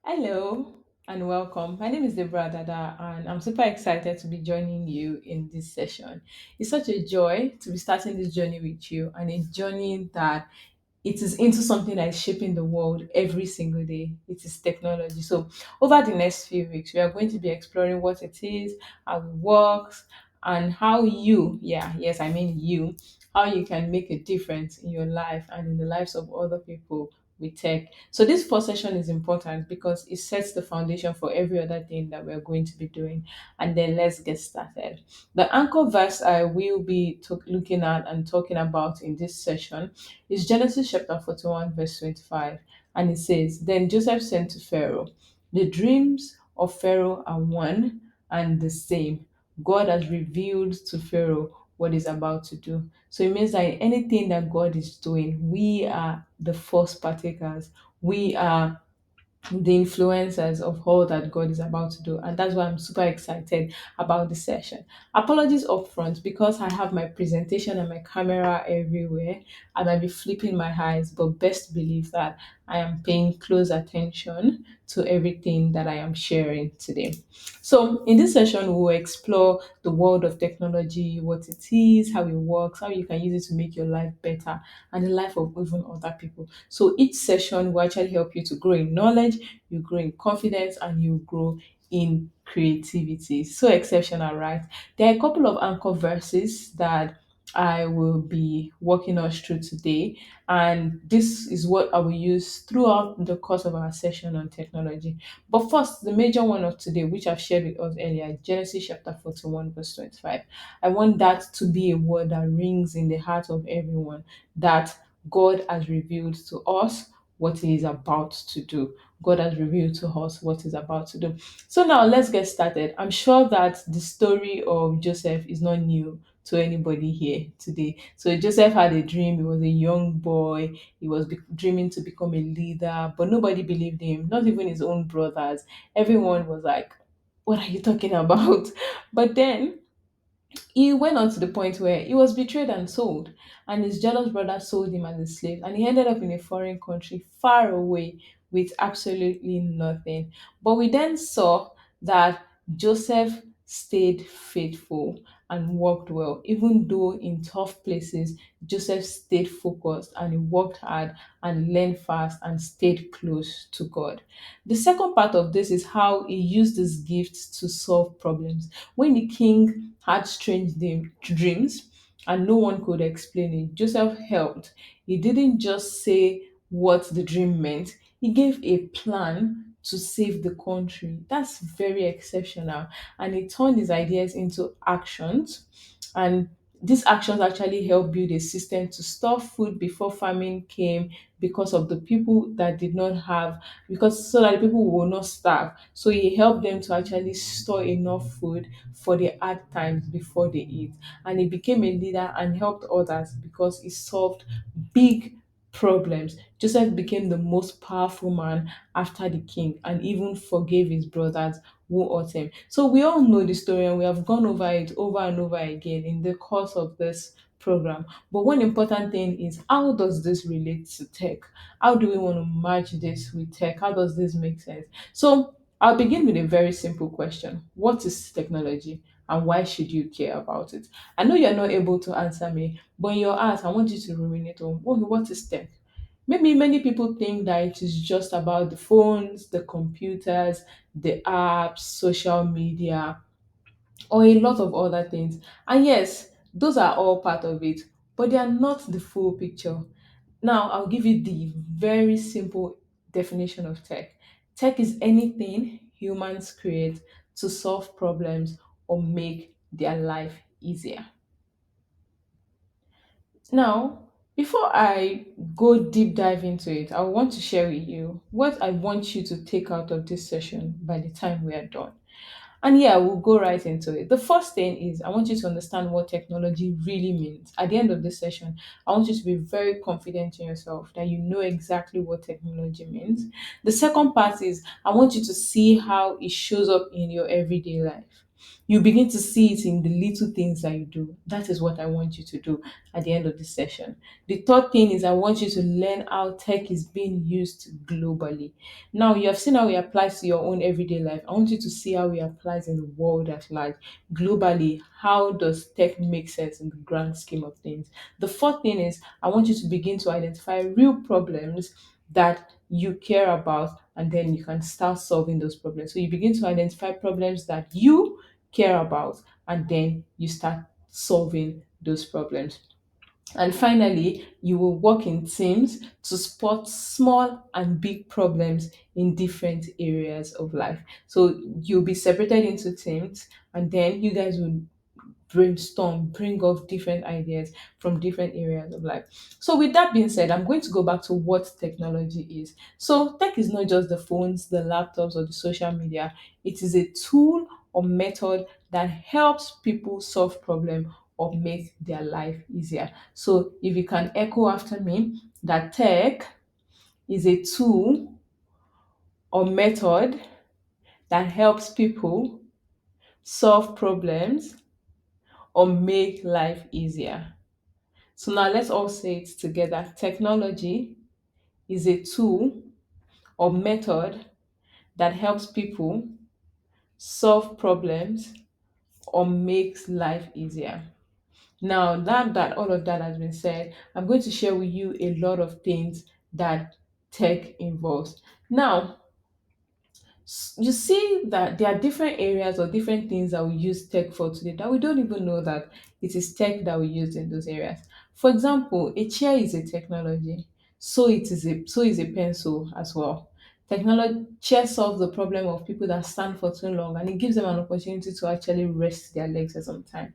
Hello and welcome. My name is Deborah Dada, and I'm super excited to be joining you in this session. It's such a joy to be starting this journey with you, and a journey that it is into something that is shaping the world every single day. It is technology. So, over the next few weeks, we are going to be exploring what it is, how it works, and how you, yes, I mean you, how you can make a difference in your life and in the lives of other people with tech. So, this first session is important because it sets the foundation for every other thing that we're going to be doing. And then let's get started. The anchor verse I will be looking at and talking about in this session is Genesis chapter 41, verse 25. And it says, Then Joseph sent to Pharaoh, the dreams of Pharaoh are one and the same. God has revealed to Pharaoh what he's about to do. So it means that in anything that God is doing, we are the first partakers. We are the influencers of all that God is about to do. And that's why I'm super excited about the session. Apologies upfront because I have my presentation and my camera everywhere. I might be flipping my eyes, but best believe that I am paying close attention to everything that I am sharing today. So, in this session, we will explore the world of technology, what it is, how it works, how you can use it to make your life better, and the life of even other people. So each session will actually help you to grow in knowledge, you grow in confidence, and you grow in creativity. So exceptional, right? There are a couple of anchor verses that I will be walking us through today, and this is what I will use throughout the course of our session on technology. But first, the major one of today, which I've shared with us earlier, Genesis chapter 41, verse 25. I want that to be a word that rings in the heart of everyone, that God has revealed to us what He is about to do. God has revealed to us what He's about to do. So now let's get started. I'm sure that the story of Joseph is not new to anybody here today. So Joseph had a dream. He was a young boy. He was dreaming to become a leader, but nobody believed him, not even his own brothers. Everyone was like, what are you talking about? But then he went on to the point where he was betrayed and sold, and his jealous brother sold him as a slave, and he ended up in a foreign country far away with absolutely nothing. But we then saw that Joseph stayed faithful and worked well, even though in tough places, Joseph stayed focused and he worked hard and learned fast and stayed close to God. The second part of this is how he used his gifts to solve problems. When the king had strange dreams and no one could explain it, Joseph helped. He didn't just say what the dream meant, he gave a plan to save the country. That's very exceptional. And he turned his ideas into actions. And these actions actually helped build a system to store food before famine came, because of the people that did not have, because so that the people will not starve. So he helped them to actually store enough food for the hard times before they eat. And he became a leader and helped others because he solved big problems. Joseph became the most powerful man after the king and even forgave his brothers who hurt him. So we all know the story and we have gone over it over and over again in the course of this program. But one important thing is, how does this relate to tech? How do we want to match this with tech? How does this make sense? So I'll begin with a very simple question. What is technology and why should you care about it? I know you're not able to answer me, but in your heart, I want you to ruminate on, okay, what is tech? Maybe many people think that it is just about the phones, the computers, the apps, social media, or a lot of other things. And yes, those are all part of it, but they are not the full picture. Now, I'll give you the very simple definition of tech. Tech is anything humans create to solve problems or make their life easier. Now, before I go deep dive into it, I want to share with you what I want you to take out of this session by the time we are done. And yeah, we'll go right into it. The first thing is, I want you to understand what technology really means. At the end of this session, I want you to be very confident in yourself that you know exactly what technology means. The second part is, I want you to see how it shows up in your everyday life. You begin to see it in the little things that you do. That is what I want you to do at the end of this session. The third thing is I want you to learn how tech is being used globally. Now, you have seen how it applies to your own everyday life. I want you to see how it applies in the world at large. Globally, how does tech make sense in the grand scheme of things? The fourth thing is I want you to begin to identify real problems that you care about, and then you can start solving those problems. So you begin to identify problems that you care about, and then you start solving those problems. And finally, you will work in teams to spot small and big problems in different areas of life. So you'll be separated into teams, and then you guys will brainstorm, bring up different ideas from different areas of life. So, with that being said, I'm going to go back to what technology is. So, tech is not just the phones, the laptops, or the social media, it is a tool or method that helps people solve problems or make their life easier. So, if you can echo after me, that tech is a tool or method that helps people solve problems or make life easier. So now let's all say it together. Technology is a tool or method that helps people solve problems or makes life easier. Now that all of that has been said, I'm going to share with you a lot of things that tech involves. Now, you see that there are different areas or different things that we use tech for today that we don't even know that it is tech that we use in those areas. For example, a chair is a technology, so is a pencil as well. Technology chair solves the problem of people that stand for too long, and it gives them an opportunity to actually rest their legs at some time.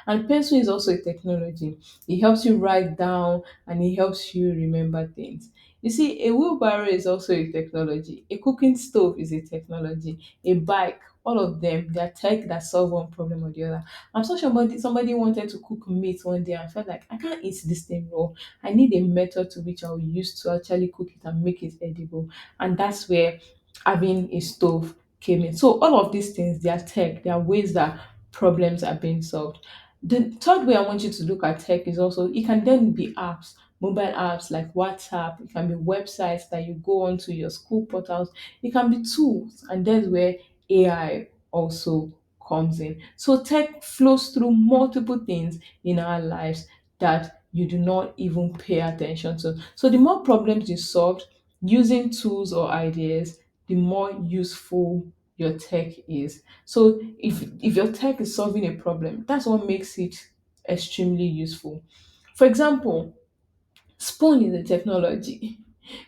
And pencil is also a technology. It helps you write down and it helps you remember things. You see, a wheelbarrow is also a technology. A cooking stove is a technology. A bike, all of them, they are tech that solve one problem or the other. I'm so sure somebody wanted to cook meat one day and felt like, I can't eat this thing raw. I need a method to which I will use to actually cook it and make it edible. And that's where having a stove came in. So all of these things, they are tech. They are ways that problems are being solved. The third way I want you to look at tech is also it can then be apps, mobile apps like WhatsApp, it can be websites that you go onto your school portals, it can be tools, and that's where AI also comes in. So tech flows through multiple things in our lives that you do not even pay attention to. So the more problems you solve using tools or ideas, the more useful your tech is. So if your tech is solving a problem, that's what makes it extremely useful. For example, spoon is a technology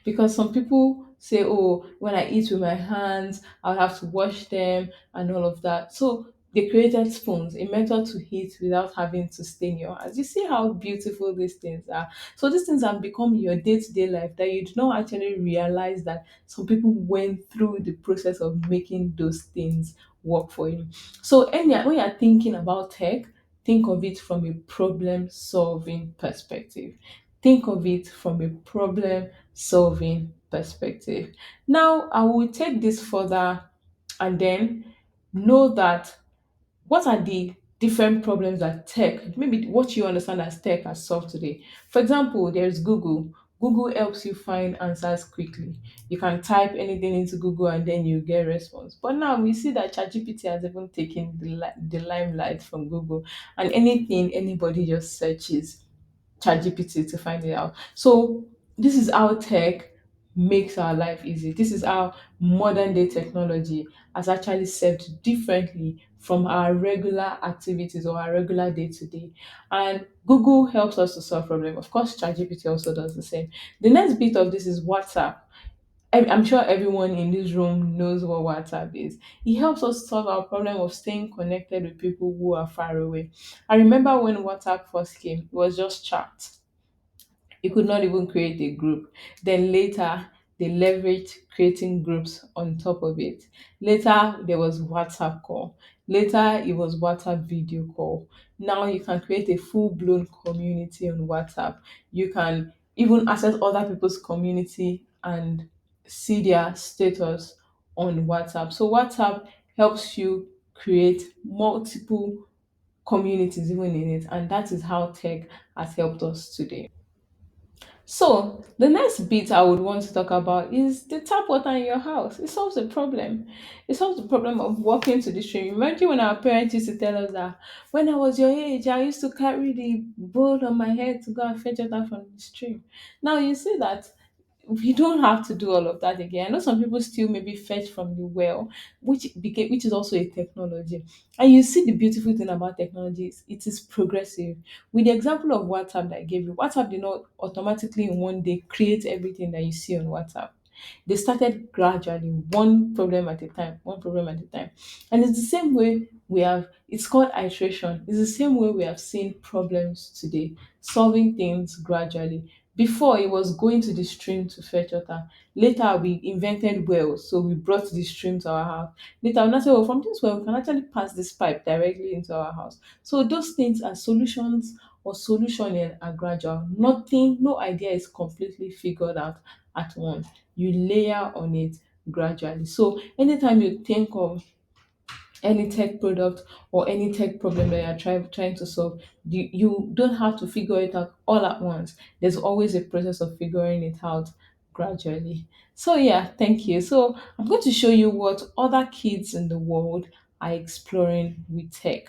because some people say, oh, when I eat with my hands, I'll have to wash them and all of that. So they created spoons, a method to eat without having to stain your hands. You see how beautiful these things are. So these things have become your day-to-day life that you do not actually realize that some people went through the process of making those things work for you. So when you're thinking about tech, think of it from a problem solving perspective. Think of it from a problem solving perspective. Now, I will take this further and then know that what are the different problems that tech, maybe what you understand as tech has solved today. For example, there's Google. Google helps you find answers quickly. You can type anything into Google and then you get response. But now we see that ChatGPT has even taken the limelight from Google, and anything anybody just searches ChatGPT to find it out. So this is how tech makes our life easy. This is how modern day technology has actually served differently from our regular activities or our regular day to day. And Google helps us to solve problems. Of course, ChatGPT also does the same. The next bit of this is WhatsApp. I'm sure everyone in this room knows what WhatsApp is. It helps us solve our problem of staying connected with people who are far away. I remember when WhatsApp first came, it was just chat. You could not even create a group. Then later, they leveraged creating groups on top of it. Later, there was WhatsApp call. Later, it was WhatsApp video call. Now you can create a full blown community on WhatsApp. You can even access other people's community and see their status on WhatsApp. So, WhatsApp helps you create multiple communities even in it, and that is how tech has helped us today. So the next bit I would want to talk about is the tap water in your house. It solves the problem. It solves the problem of walking to the stream. Imagine when our parents used to tell us that when I was your age, I used to carry the bowl on my head to go and fetch water from the stream. Now you see that we don't have to do all of that again. I know some people still maybe fetch from the well, which is also a technology. And you see the beautiful thing about technology is it is progressive. With the example of WhatsApp that I gave you, WhatsApp did not automatically in one day create everything that you see on WhatsApp. They started gradually, one problem at a time, one problem at a time. And it's the same way it's called iteration. It's the same way we have seen problems today, solving things gradually. Before it was going to the stream to fetch water. Later we invented wells, so we brought the stream to our house. Later we now say, oh, from this well we can actually pass this pipe directly into our house. So those things are solutions or solutioning are gradual. Nothing, no idea is completely figured out at once. You layer on it gradually. So anytime you think of any tech product or any tech problem that you're trying to solve, you don't have to figure it out all at once. There's always a process of figuring it out gradually. So yeah, thank you. So I'm going to show you what other kids in the world are exploring with tech.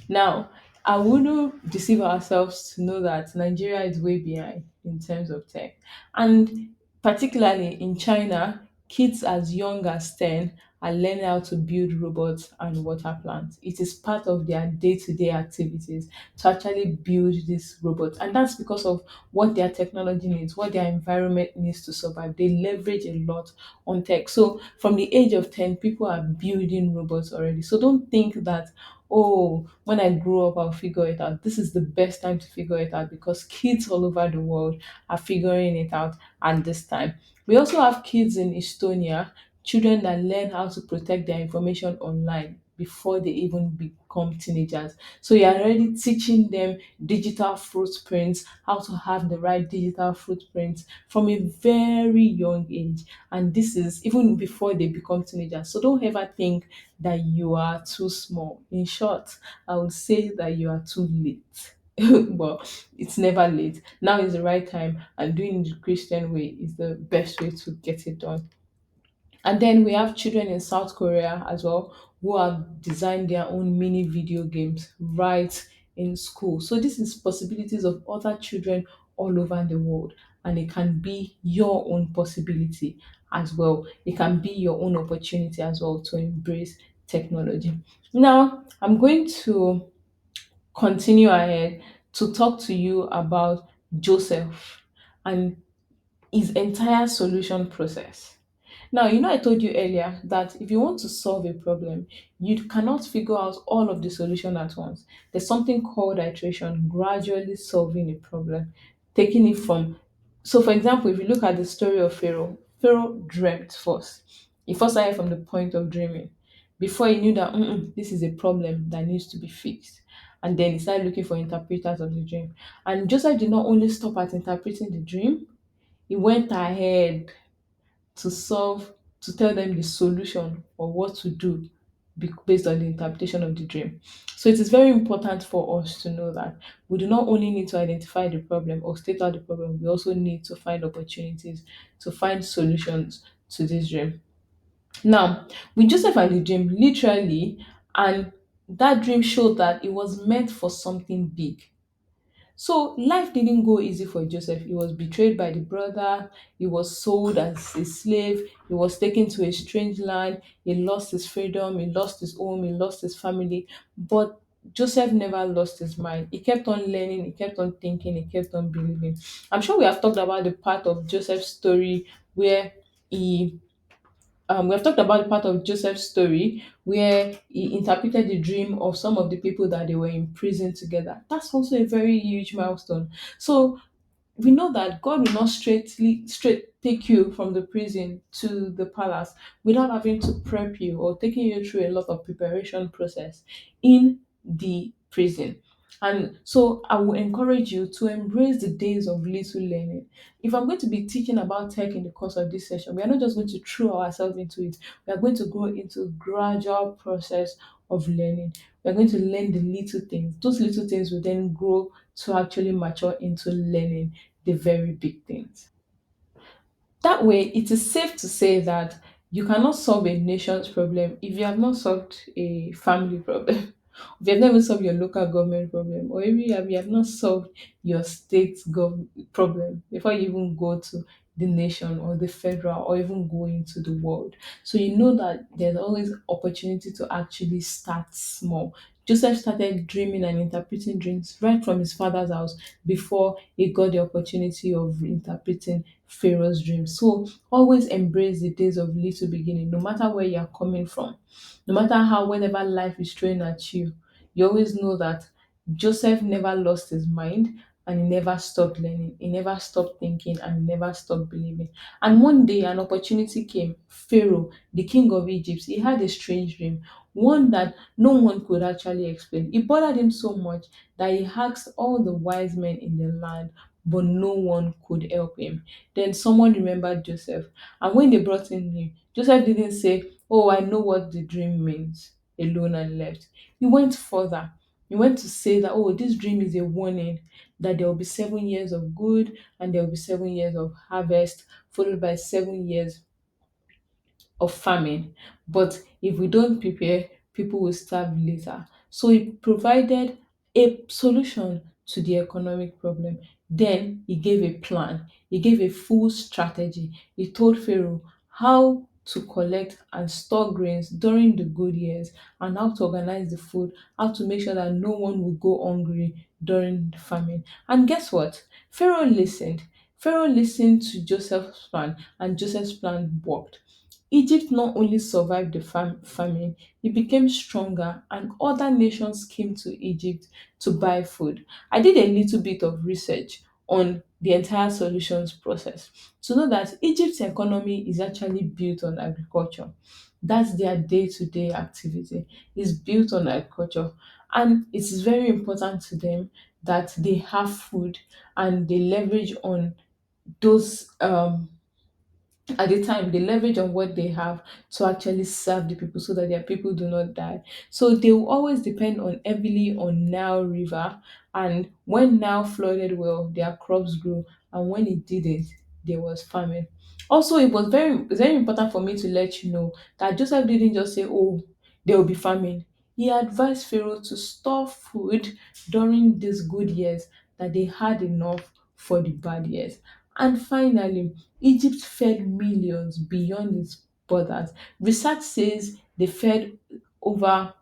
Now, I wouldn't deceive ourselves to know that Nigeria is way behind in terms of tech. And particularly in China, kids as young as 10 are learning how to build robots and water plants. It is part of their day to day activities to actually build these robots. And that's because of what their technology needs, what their environment needs to survive. They leverage a lot on tech. So from the age of 10, people are building robots already. So don't think that, oh, when I grow up, I'll figure it out. This is the best time to figure it out because kids all over the world are figuring it out at this time. We also have kids in Estonia, children that learn how to protect their information online before they even become teenagers. So you're already teaching them digital footprints, how to have the right digital footprints from a very young age. And this is even before they become teenagers. So don't ever think that you are too small. In short, I would say that you are too late. But it's never late. Now is the right time, and doing it the Christian way is the best way to get it done. And then we have children in South Korea as well who have designed their own mini video games right in school. So this is possibilities of other children all over the world, and it can be your own possibility as well. It can be your own opportunity as well to embrace technology. Now, I'm going to continue ahead to talk to you about Joseph and his entire solution process. Now, I told you earlier that if you want to solve a problem, you cannot figure out all of the solution at once. There's something called iteration, gradually solving a problem, taking it from. So, for example, if you look at the story of Pharaoh, Pharaoh dreamt first. He first started from the point of dreaming before he knew that this is a problem that needs to be fixed. And then he started looking for interpreters of the dream. And Joseph did not only stop at interpreting the dream, he went ahead to solve to tell them the solution or what to do based on the interpretation of the dream. So it is very important for us to know that we do not only need to identify the problem or state out the problem, we also need to find opportunities to find solutions to this dream. Now, with Joseph and the dream, literally, and that dream showed that it was meant for something big. So life didn't go easy for Joseph. He was betrayed by the brother. He was sold as a slave. He was taken to a strange land. He lost his freedom. He lost his home. He lost his family. But Joseph never lost his mind. He kept on learning. He kept on thinking. He kept on believing. I'm sure we have talked about the part of Joseph's story where he we have talked about the part of Joseph's story where he interpreted the dream of some of the people that they were in prison together. That's also a very huge milestone. So we know that God will not straight take you from the prison to the palace without having to prep you or taking you through a lot of preparation process in the prison. And so I will encourage you to embrace the days of little learning. If I'm going to be teaching about tech in the course of this session, we are not just going to throw ourselves into it. We are going to go into a gradual process of learning. We are going to learn the little things. Those little things will then grow to actually mature into learning the very big things. That way, it is safe to say that you cannot solve a nation's problem if you have not solved a family problem. If you have never solved your local government problem, or if you have not solved your problem before you even go to the nation or the federal or even go into the world. So you know that there's always opportunity to actually start small. Joseph started dreaming and interpreting dreams right from his father's house before he got the opportunity of interpreting Pharaoh's dream. So always embrace the days of little beginning, no matter where you're coming from, no matter how whenever life is throwing at you. You always know that Joseph never lost his mind and he never stopped learning, he never stopped thinking, and he never stopped believing. And one day an opportunity came. Pharaoh, the king of Egypt, he had a strange dream, one that no one could actually explain. It bothered him so much that he asked all the wise men in the land, but no one could help him. Then someone remembered Joseph. And when they brought in him, Joseph didn't say, "Oh, I know what the dream means," alone and left. He went further. He went to say that, "Oh, this dream is a warning that there will be 7 years of good and there will be 7 years of harvest, followed by 7 years of famine. But if we don't prepare, people will starve later." So he provided a solution to the economic problem. Then he gave a plan, he gave a full strategy. He told Pharaoh how to collect and store grains during the good years and how to organize the food, how to make sure that no one will go hungry during the famine. And guess what? Pharaoh listened. Pharaoh listened to Joseph's plan, and Joseph's plan worked. Egypt not only survived the famine, it became stronger, and other nations came to Egypt to buy food. I did a little bit of research on the entire solutions process to know that Egypt's economy is actually built on agriculture. That's their day to day activity, is built on agriculture. And it is very important to them that they have food and they leverage on those at the time they leverage on what they have to actually serve the people so that their people do not die. So they will always depend on heavily on Nile River, and when Nile flooded well, their crops grew, and when it didn't, there was famine. Also, very important for me to let you know that Joseph didn't just say, "Oh, there will be famine." He advised Pharaoh to store food during these good years, that they had enough for the bad years. And finally, Egypt fed millions beyond its borders. Research says they fed over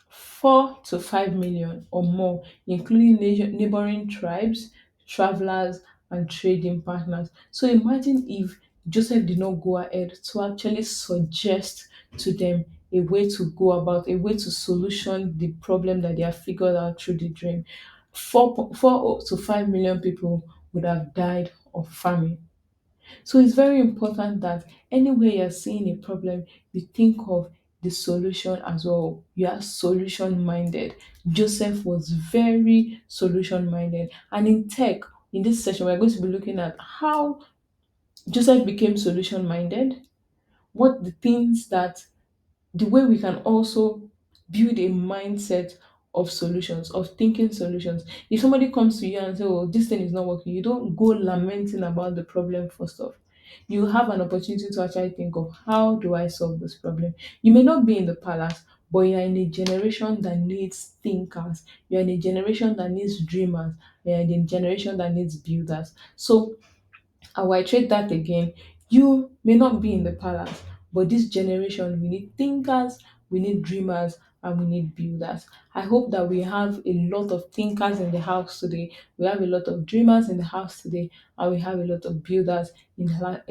4 to 5 million or more, including neighboring tribes, travelers, and trading partners. So imagine if Joseph did not go ahead to actually suggest to them a way to go about, a way to solution the problem that they have figured out through the dream. 4 to 5 million people would have died of famine. So it's very important that anywhere you're seeing a problem, you think of the solution as well. You are solution minded. Joseph was very solution minded. And in tech, in this session, we're going to be looking at how Joseph became solution minded, what the things that the way we can also build a mindset of solutions, of thinking solutions. If somebody comes to you and say, "Oh, this thing is not working," you don't go lamenting about the problem first off. You have an opportunity to actually think of, how do I solve this problem? You may not be in the palace, but you're in a generation that needs thinkers. You're in a generation that needs dreamers. You're in a generation that needs builders. So I will iterate that again. You may not be in the palace, but this generation, we need thinkers, we need dreamers, and we need builders. I hope that we have a lot of thinkers in the house today. We have a lot of dreamers in the house today, and we have a lot of builders in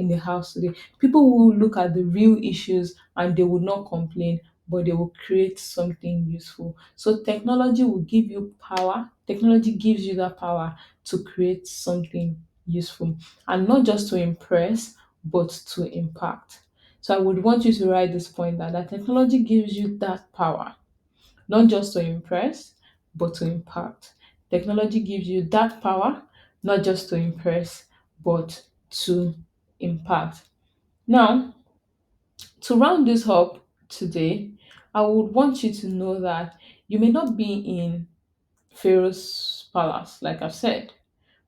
the house today. People who will look at the real issues and they will not complain, but they will create something useful. So technology will give you power. Technology gives you that power to create something useful, and not just to impress, but to impact. So I would want you to write this point that technology gives you that power, not just to impress, but to impact. Technology gives you that power, not just to impress, but to impact. Now, to round this up today, I would want you to know that you may not be in Pharaoh's palace, like I've said,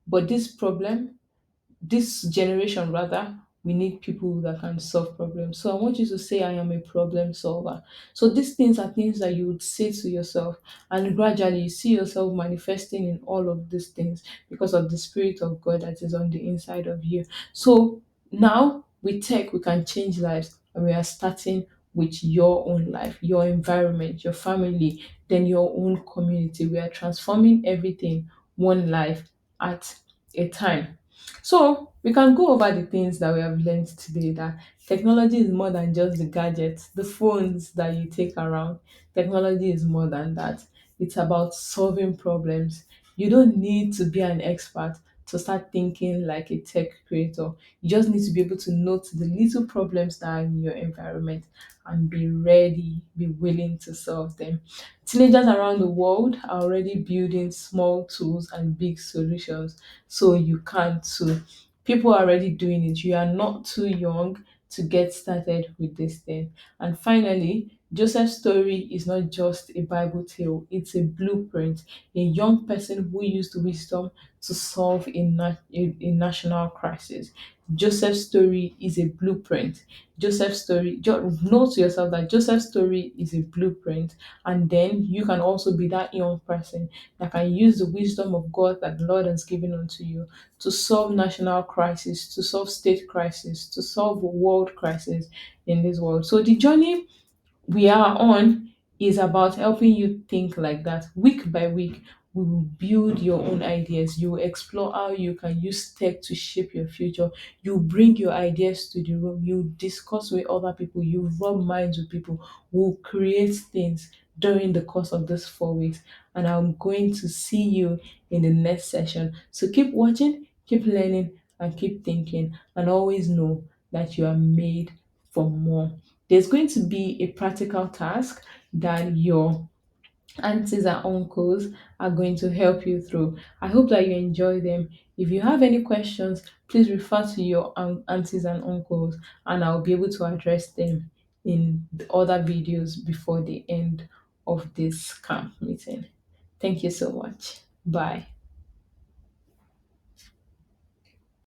but this generation rather, we need people that can solve problems. So I want you to say, I am a problem solver. So these things are things that you would say to yourself, and gradually you see yourself manifesting in all of these things because of the Spirit of God that is on the inside of you. So now with tech, we can change lives, and we are starting with your own life, your environment, your family, then your own community. We are transforming everything one life at a time. So we can go over the things that we have learned today, that technology is more than just the gadgets, the phones that you take around. Technology is more than that. It's about solving problems. You don't need to be an expert to start thinking like a tech creator. You just need to be able to note the little problems that are in your environment and be ready, be willing to solve them. Teenagers around the world are already building small tools and big solutions, so you can too. People are already doing it. You are not too young to get started with this thing. And finally, Joseph's story is not just a Bible tale, it's a blueprint. A young person who used wisdom to solve a national crisis. Joseph's story is a blueprint. Joseph's story, note to yourself that Joseph's story is a blueprint, and then you can also be that young person that can use the wisdom of God that the Lord has given unto you to solve national crisis, to solve state crisis, to solve world crisis in this world. So the journey we are on is about helping you think like that. Week by week, we will build your own ideas. You will explore how you can use tech to shape your future. You bring your ideas to the room. You discuss with other people. You rub minds with people who create things during the course of this 4 weeks. And I'm going to see you in the next session. So keep watching, keep learning, and keep thinking. And always know that you are made for more. There's going to be a practical task that your aunties and uncles are going to help you through. I hope that you enjoy them. If you have any questions, please refer to your aunties and uncles, and I'll be able to address them in the other videos before the end of this camp meeting. Thank you so much. Bye.